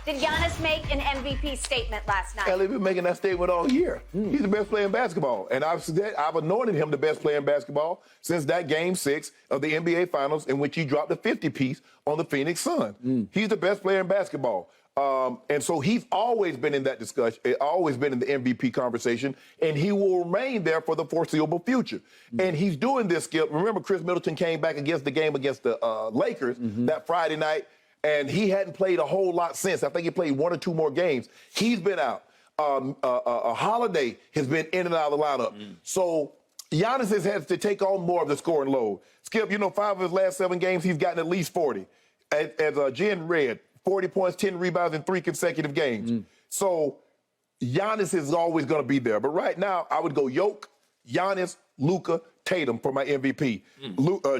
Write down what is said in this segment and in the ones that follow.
Did Giannis make an MVP statement last night? Hell, he's been making that statement all year. He's the best player in basketball. And I've anointed him the best player in basketball since that Game 6 of the NBA Finals in which he dropped a 50-piece on the Phoenix Suns. He's the best player in basketball. And so he's always been in that discussion, always been in the MVP conversation, and he will remain there for the foreseeable future. And he's doing this, Skip. Remember, Chris Middleton came back against the game against the Lakers that Friday night, and he hadn't played a whole lot since. I think he played 1 or 2 more games. He's been out. Holiday has been in and out of the lineup. So Giannis has had to take on more of the scoring load. Skip, 5 of his last 7 games, he's gotten at least 40. As Jen read, 40 points, 10 rebounds in 3 consecutive games. So Giannis is always going to be there. But right now, I would go Jokic, Giannis, Luka, Tatum for my MVP.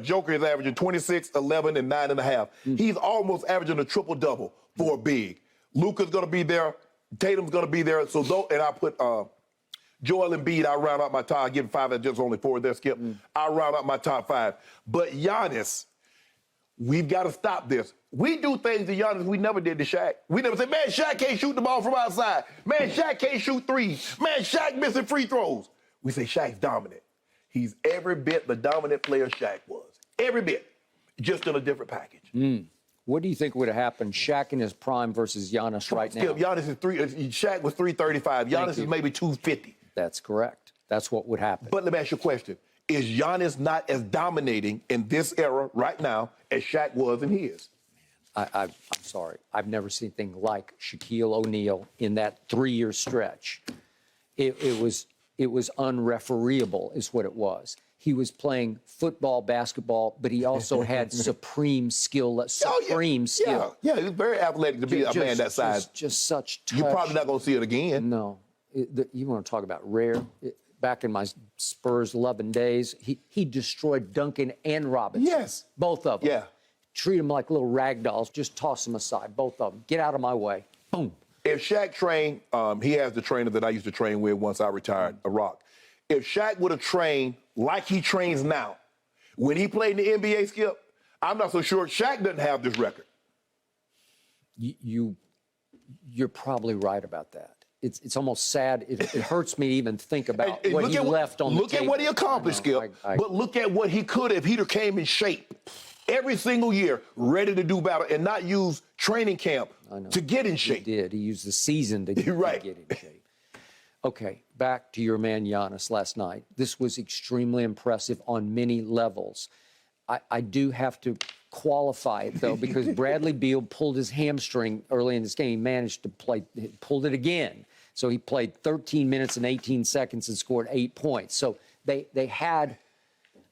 Joker is averaging 26, 11, and 9.5. He's almost averaging a triple-double for a big. Luka's going to be there. Tatum's going to be there. So and I put Joel Embiid, I round out my top. I give him 5. That's just only 4 there, Skip. I round out my top 5. But Giannis, we've got to stop this. We do things to Giannis we never did to Shaq. We never said, man, Shaq can't shoot the ball from outside. Man, Shaq can't shoot threes. Man, Shaq missing free throws. We say Shaq's dominant. He's every bit the dominant player Shaq was. Every bit. Just in a different package. What do you think would have happened, Shaq in his prime versus Giannis right now? Giannis is Shaq was 335. Giannis is maybe 250. That's correct. That's what would happen. But let me ask you a question. Is Giannis not as dominating in this era right now as Shaq was in his? I'm sorry. I've never seen anything like Shaquille O'Neal in that 3-year stretch. It was unrefereeable is what it was. He was playing football, basketball, but he also had supreme skill, skill. Yeah, he was very athletic to be a man that size. Just such touch. You're probably not going to see it again. No. You want to talk about rare? Back in my Spurs loving days, he destroyed Duncan and Robinson. Yes. Both of them. Yeah. Treat them like little rag dolls. Just toss them aside, both of them. Get out of my way. Boom. If Shaq trained, he has the trainer that I used to train with once I retired, a Rock. If Shaq would have trained like he trains now, when he played in the NBA, Skip, I'm not so sure Shaq doesn't have this record. You're probably right about that. It's almost sad. It hurts me to even think about what he left on the table. Look at what he accomplished, Skip. But look at what he could have if he'd came in shape every single year, ready to do battle and not use training camp to get in shape. He did. He used the season to get in shape. Okay, back to your man Giannis last night. This was extremely impressive on many levels. I do have to qualify it, though, because Bradley Beal pulled his hamstring early in this game. He managed to pulled it again. So he played 13 minutes and 18 seconds and scored 8 points. So they had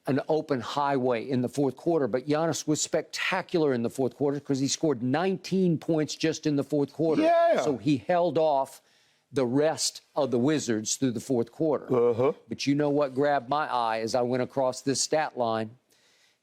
an open highway in the fourth quarter, but Giannis was spectacular in the fourth quarter because he scored 19 points just in the fourth quarter. Yeah. So he held off the rest of the Wizards through the fourth quarter. But you know what grabbed my eye as I went across this stat line?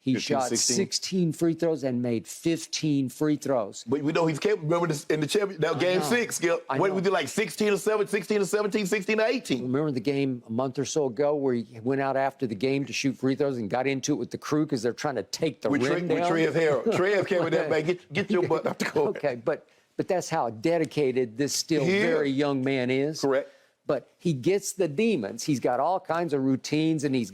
He 15, shot 16 free throws and made 15 free throws. But we know he's capable. Remember this, in the championship, that game 6, Skip. What did we do, like 16 or 17, 16 or 18? Remember the game a month or so ago where he went out after the game to shoot free throws and got into it with the crew because they're trying to take the rim down? With Trez Harrell. Trez came with that, man. Get your butt out the court. Okay, but that's how dedicated this still very young man is. Correct. But he gets the demons. He's got all kinds of routines, and he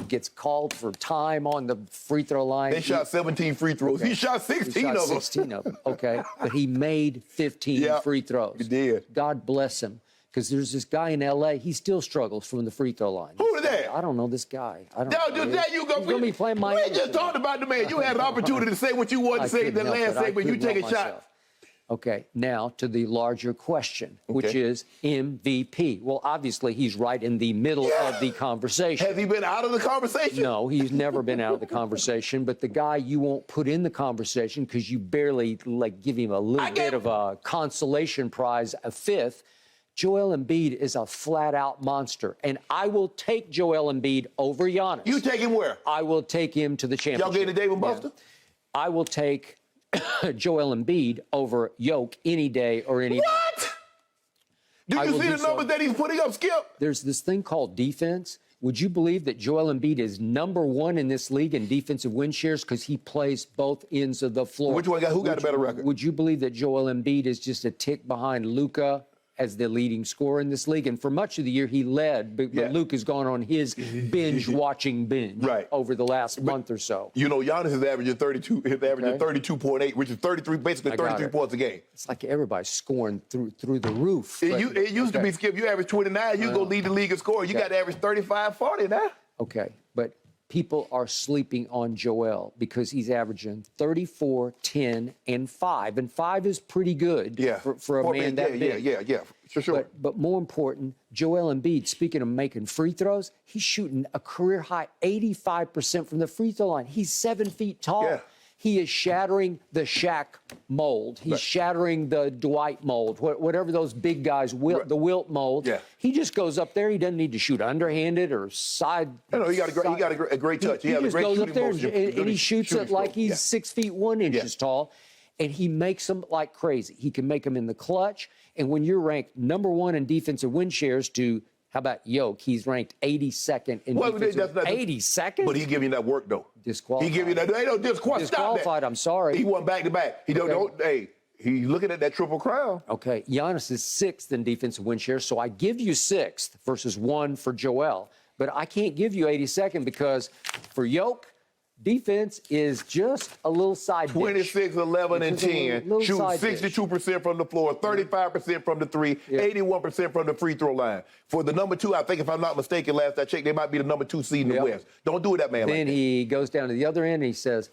gets called for time on the free throw line. They shot 17 free throws. Okay. He shot 16 of them. 16 of them, okay. But he made 15 free throws. He did. God bless him. Because there's this guy in L.A., he still struggles from the free throw line. Who is that? I don't know this guy. I don't know. He's going to be playing Miami. We just talked about the man. You had an opportunity to say what you wanted to say in the last segment. You take a shot. Okay, now to the larger question, which is MVP. Well, obviously, he's right in the middle of the conversation. Has he been out of the conversation? No, he's never been out of the conversation. But the guy you won't put in the conversation because you barely give him a little bit of a consolation prize, a fifth. Joel Embiid is a flat-out monster, and I will take Joel Embiid over Giannis. You take him where? I will take him to the championship. Y'all getting the Dave & Buster? I will take Joel Embiid over Jokic any day or any night. What? Do you see the numbers that he's putting up, Skip? There's this thing called defense. Would you believe that Joel Embiid is #1 in this league in defensive win shares because he plays both ends of the floor? Who got a better record? Would you believe that Joel Embiid is just a tick behind Luka as the leading scorer in this league? And for much of the year, he led, but Luka has gone on his binge-watching binge over the last month or so. You know, Giannis is averaging 32. He's averaging 32.8, which is 33, basically 33 points a game. It's like everybody's scoring through the roof. It used to be, Skip, you average 29, you go lead the league in scoring. You got to average 35, 40 now. Okay, but people are sleeping on Joel because he's averaging 34, 10, and 5. And 5 is pretty good for a man that big. Yeah, for sure. But more important, Joel Embiid, speaking of making free throws, he's shooting a career-high 85% from the free throw line. He's 7 feet tall. Yeah. He is shattering the Shaq mold. He's shattering the Dwight mold, whatever those big guys, the Wilt mold. Yeah. He just goes up there. He doesn't need to shoot underhanded or side. No, he got a great touch. He just goes up there and he shoots it like he's 6 feet 1 inches tall, and he makes them like crazy. He can make them in the clutch. And when you're ranked #1 in defensive win shares to, how about Yoke? He's ranked 82nd in defensive. 82nd? But he giving you that work, though. Disqualified. He give you that. They don't disqualified. I'm sorry. He won back-to-back. He's looking at that Triple Crown. Okay, Giannis is 6th in defensive win shares, so I give you 6th versus 1 for Joel. But I can't give you 82nd because for Yoke, defense is just a little side dish. 26, 11, and 10. Shooting 62% from the floor, 35% from the 3, 81% from the free throw line. For the #2, I think if I'm not mistaken, last I checked, they might be the #2 seed in the West. Don't do it that man. Then he goes down to the other end and he says,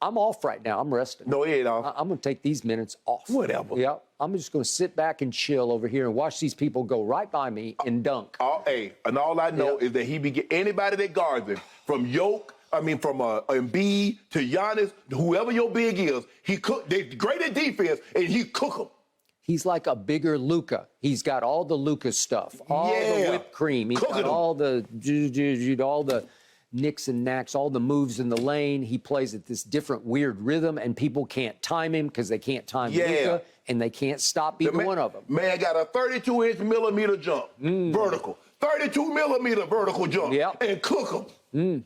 I'm off right now. I'm resting. No, he ain't off. I'm going to take these minutes off. Whatever. Yeah, I'm just going to sit back and chill over here and watch these people go right by me and dunk. And all I know is that he be get anybody that guards him, from Embiid to Giannis, whoever your big is, they're great at defense, and he cook them. He's like a bigger Luka. He's got all the Luka stuff, all the whipped cream. He's got all the nicks and knacks, all the moves in the lane. He plays at this different weird rhythm, and people can't time him because they can't time Luka, and they can't stop either one of them. Man got a 32-millimeter jump, vertical. 32-millimeter vertical jump, and cook him.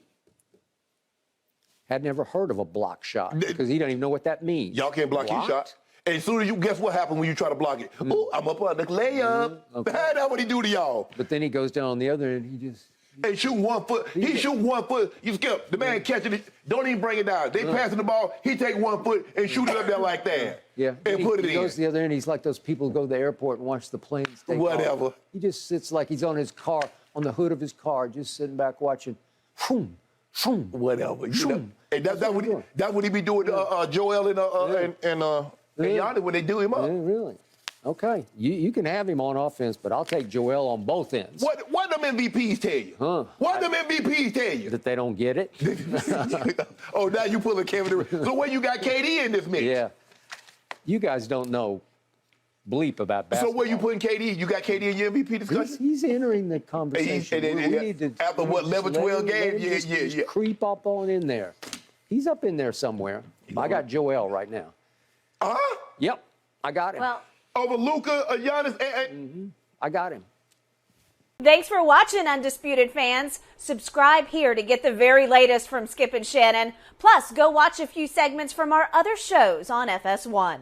Had never heard of a block shot because he doesn't even know what that means. Y'all can't block his shot. And as soon as guess what happens when you try to block it? Oh, I'm up on the layup. That's what he do to y'all. But then he goes down on the other end. He just... Hey, shooting 1 foot. He shoot 1 foot. You skip. The man catching it. Don't even bring it down. They passing the ball. He take 1 foot and shoot it up there like that. Yeah. And put it in. He goes to the other end. He's like those people who go to the airport and watch the planes take Whatever. off. He just sits like he's on his car, on the hood of his car, just sitting back watching. Whatever. And that's what he be doing to Joel and Giannis when they do him up. Yeah, really? Okay. You can have him on offense, but I'll take Joel on both ends. What them MVPs tell you? What them MVPs tell you? That they don't get it? Oh, now you pulling Kevin Durant. So where you got KD in this mix? Yeah. You guys don't know bleep about basketball. So where you putting KD? You got KD in your MVP discussion? He's entering the conversation. We need to, after what, 11-12 games? Yeah. Creep up on in there. He's up in there somewhere. I got Joel right now. Yep, I got him. Well, over Luka, Giannis, I got him. Thanks for watching, Undisputed fans. Subscribe here to get the very latest from Skip and Shannon. Plus, go watch a few segments from our other shows on FS1.